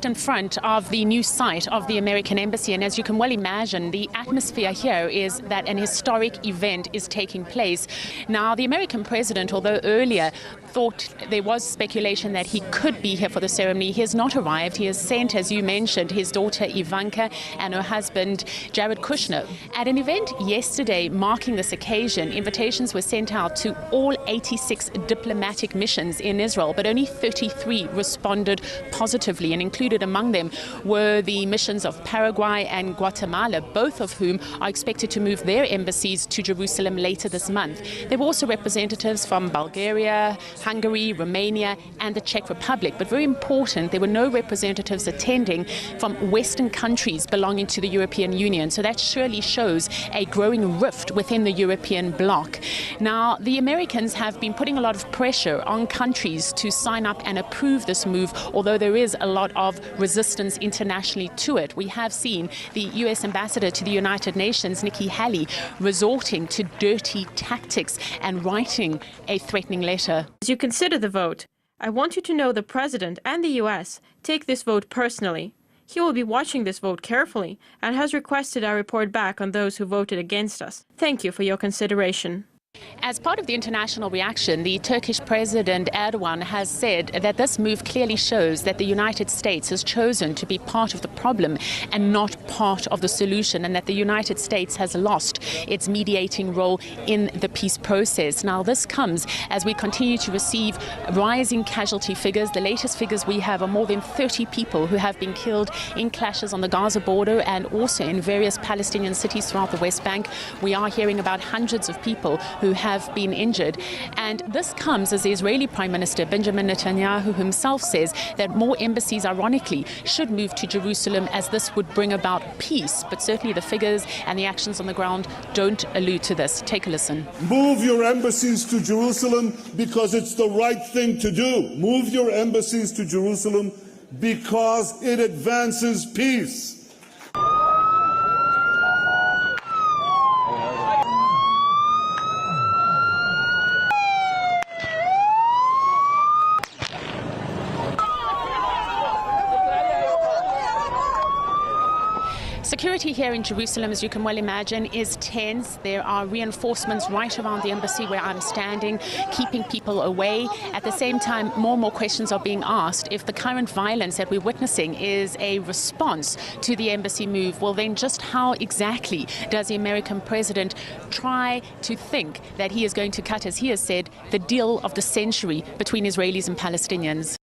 just in front of the new site of the American Embassy, and as you can well imagine, the atmosphere here is that an historic event is taking place. Now, the American president, although earlier thought there was speculation that he could be here for the ceremony, he has not arrived. He has sent, as you mentioned, his daughter Ivanka and her husband Jared Kushner. At an event yesterday marking this occasion, invitations were sent out to all 86 diplomatic missions in Israel, but only 33 responded positively, and included among them were the missions of Paraguay and Guatemala, both of whom are expected to move their embassies to Jerusalem later this month. There were also representatives from Bulgaria, Hungary, Romania and the Czech Republic, but very important, there were no representatives attending from Western countries belonging to the European Union, so that surely shows a growing rift within the European bloc. Now, the Americans have been putting a lot of pressure on countries to sign up and approve this move, although there is a lot of resistance internationally to it. We have seen the US Ambassador to the United Nations, Nikki Haley, resorting to dirty tactics and writing a threatening letter. As you consider the vote, I want you to know the President and the US take this vote personally. He will be watching this vote carefully and has requested I report back on those who voted against us. Thank you for your consideration. As part of the international reaction, the Turkish President Erdogan has said that this move clearly shows that the United States has chosen to be part of the problem and not part of the solution, and that the United States has lost its mediating role in the peace process. Now, this comes as we continue to receive rising casualty figures. The latest figures we have are more than 30 people who have been killed in clashes on the Gaza border and also in various Palestinian cities throughout the West Bank. We are hearing about hundreds of people who have been injured. And this comes as the Israeli Prime Minister Benjamin Netanyahu himself says that more embassies, ironically, should move to Jerusalem, as this would bring about peace. But certainly the figures and the actions on the ground don't allude to this. Take a listen. Move your embassies to Jerusalem because it's the right thing to do. Move your embassies to Jerusalem because it advances peace. Security here in Jerusalem, as you can well imagine, is tense. There are reinforcements right around the embassy where I'm standing, keeping people away. At the same time, more and more questions are being asked. If the current violence that we're witnessing is a response to the embassy move, well then just how exactly does the American president try to think that he is going to cut, as he has said, the deal of the century between Israelis and Palestinians?